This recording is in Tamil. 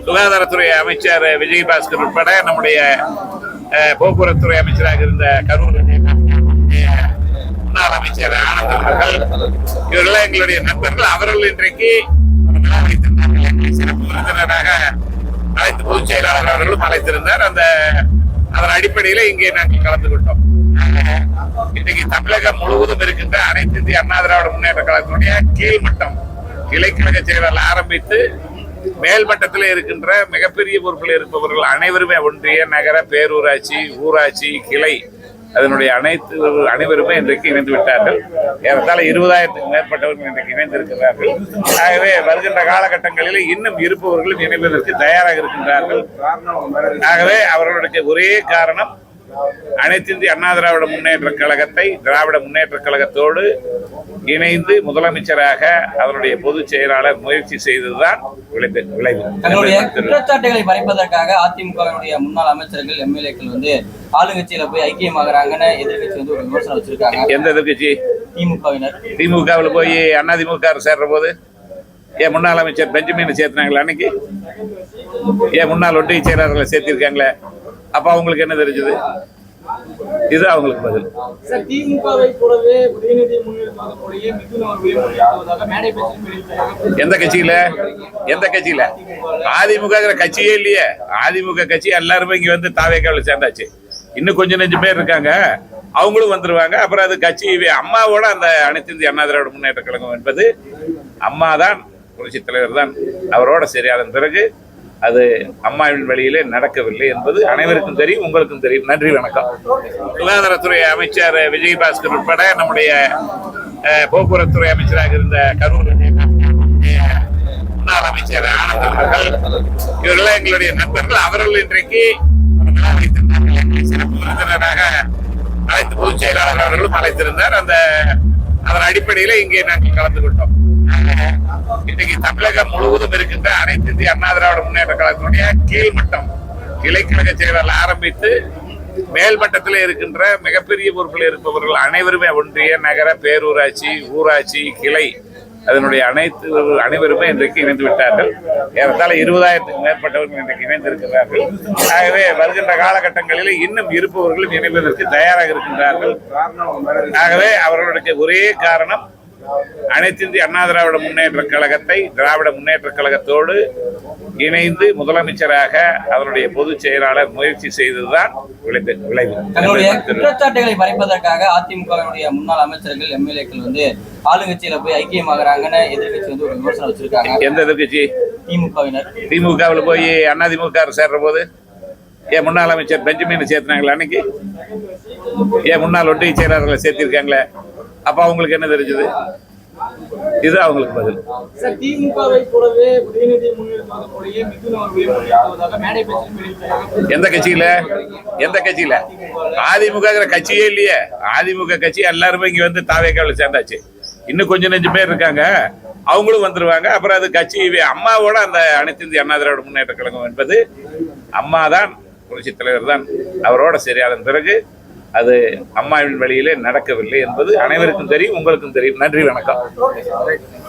சுகாதாரத்துறை அமைச்சர் விஜயபாஸ்கர் உட்பட நம்முடைய போக்குவரத்துறை அமைச்சராக இருந்த கரூர் முன்னாள் அமைச்சர் ஆனந்த் அவர்கள் இவர்கள் எங்களுடைய நண்பர்கள். அவர்கள் இன்றைக்கு சிறப்பு விருந்தினராக அழைத்து பொதுச் செயலாளர் அவர்களும் அழைத்திருந்தார். அதன் அடிப்படையில் இங்கே நாங்கள் கலந்து கொண்டோம். இன்னைக்கு தமிழகம் முழுவதும் இருக்கின்ற அனைத்து இந்திய அண்ணா திராவிட முன்னேற்ற கழகத்தினுடைய கீழ்மட்டம் கிளைக்கழக செயலாளர் ஆரம்பித்து மேல்மட்டத்தில் இருக்கின்ற மிகப்பெரிய பொறுப்பில் இருப்பவர்கள் அனைவருமே ஒன்றிய நகர பேரூராட்சி ஊராட்சி கிளை அதனுடைய அனைவருமே இன்றைக்கு இணைந்து விட்டார்கள். ஏறத்தாழ 20,000க்கும் மேற்பட்டவர்கள் இன்றைக்கு இணைந்திருக்கிறார்கள். ஆகவே வருகின்ற காலகட்டங்களில் இன்னும் இருப்பவர்களும் இணைவதற்கு தயாராக இருக்கின்றார்கள். ஆகவே அவர்களுடைய ஒரே காரணம் அனைத்து இந்திய அண்ணா திராவிட முன்னேற்ற கழகத்தை திராவிட முன்னேற்ற கழகத்தோடு இணைந்து முதலமைச்சராக அவருடைய பொதுச் செயலாளர் முயற்சி செய்ததுதான் விளைவு. தங்களுடைய குற்றச்சாட்டுகளை மறைப்பதற்காக அதிமுகவினுடைய முன்னாள் அமைச்சர்கள் எம்எல்ஏக்கள் ஆளுங்கட்சியில போய் ஐக்கியமாகறாங்கன்னு எதிர்கட்சி ஒரு விமர்சனம் வச்சிருக்காங்க. எந்த எதிர்கட்சி? திமுகவினர். திமுகவில் போய் அதிமுக சேர்ற போது ஏன் முன்னாள் அமைச்சர் பெஞ்சமின் சேர்த்தினாங்களா? அன்னைக்கு ஏன் முன்னாள் ஒன்றிய செயலாளர்களை சேர்த்திருக்காங்களே? அப்ப அவங்களுக்கு என்ன தெரிஞ்சது? இது அவங்களுக்கு பதில். எந்த கட்சியில அதிமுக கட்சியே இல்லையே. அதிமுக கட்சி எல்லாருமே இங்க வந்து தாவேக்காவில் சேர்ந்தாச்சு. இன்னும் கொஞ்சம் நெஞ்சு பேர் இருக்காங்க, அவங்களும் வந்துருவாங்க. அப்புறம் அது கட்சி அம்மாவோட அந்த அனைத்து இந்திய அண்ணா திராவிட முன்னேற்ற கழகம் என்பது அம்மா தான், புரட்சி தலைவர் தான். அவரோட சரியான பிறகு அது அம்மாவின் வழியிலே நடக்கவில்லை என்பது அனைவருக்கும் தெரியும், உங்களுக்கும் தெரியும். நன்றி, வணக்கம். சுகாதாரத்துறை அமைச்சர் விஜயபாஸ்கர் உட்பட நம்முடைய போக்குவரத்துறை அமைச்சராக இருந்த கரூர் முன்னாள் அமைச்சர் ஆனந்த் அவர்கள் இவர்கள் எங்களுடைய நண்பர்கள். அவர்கள் இன்றைக்கு சிறப்பு விருந்தினராக அழைத்து பொதுச் செயலாளர் அவர்களும் அழைத்திருந்தார். அதன் அடிப்படையில் இங்கே நாங்கள் கலந்து கொண்டோம். இன்னைக்கு தமிழகம் முழுவதும் இருக்கின்ற அனைத்து இந்திய அண்ணா திராவிட முன்னேற்ற கழகத்தினுடைய கீழ்மட்டம் கிளைக்கழக செயலாளர் ஆரம்பித்து மேல்மட்டத்தில் இருக்கின்ற மிகப்பெரிய பொறுப்பில் இருப்பவர்கள் அனைவருமே ஒன்றிய நகர பேரூராட்சி ஊராட்சி கிளை அதனுடைய அனைவருமே இன்றைக்கு இணைந்து விட்டார்கள். ஏறத்தாழ 20,000க்கும் மேற்பட்டவர்கள் இன்றைக்கு இணைந்திருக்கிறார்கள். ஆகவே வருகின்ற காலகட்டங்களில் இன்னும் இருப்பவர்களும் இணைவதற்கு தயாராக இருக்கின்றார்கள். ஆகவே அவர்களுடைய ஒரே காரணம் அனைத்து இந்திய அண்ணா திராவிட முன்னேற்ற கழகத்தை திராவிட முன்னேற்ற கழகத்தோடு இணைந்து முதலமைச்சராக அவருடைய பொதுச் செயலாளர் முயற்சி செய்ததுதான் விளைவு. தங்களுடைய குற்றச்சாட்டுகளை மறைப்பதற்காக அதிமுகவினுடைய முன்னாள் அமைச்சர்கள் எம்எல்ஏக்கள் ஆளுங்கட்சியில போய் ஐக்கியமாகறாங்கன்னு எதிர்கட்சி ஒரு விமர்சனம் வச்சிருக்காங்க. எந்த எதிர்கட்சி? திமுகவினர். திமுகவில் போய் அதிமுக சேர்ற போது ஏன் முன்னாள் அமைச்சர் பெஞ்சமின் சேர்த்தினாங்களா? அன்னைக்கு ஏன் முன்னாள் ஒன்றிய செயலாளர்களை சேர்த்திருக்காங்களே? அப்ப அவங்களுக்கு என்ன தெரிஞ்சது? இது அவங்களுக்கு பதில். எந்த கட்சியில அதிமுக கட்சியே இல்லையே. அதிமுக கட்சி எல்லாருமே இங்க வந்து தாவேக்காவில் சேர்ந்தாச்சு. இன்னும் கொஞ்சம் நெஞ்சு பேர் இருக்காங்க, அவங்களும் வந்துருவாங்க. அப்புறம் அது கட்சி அம்மாவோட அந்த அனைத்து இந்திய அண்ணா திராவிட முன்னேற்ற கழகம் என்பது அம்மா தான், புரட்சி தலைவர் தான். அவரோட சரியான பிறகு அது அம்மாவின் வழியிலே நடக்கவில்லை என்பது அனைவருக்கும் தெரியும், உங்களுக்கும் தெரியும். நன்றி, வணக்கம்.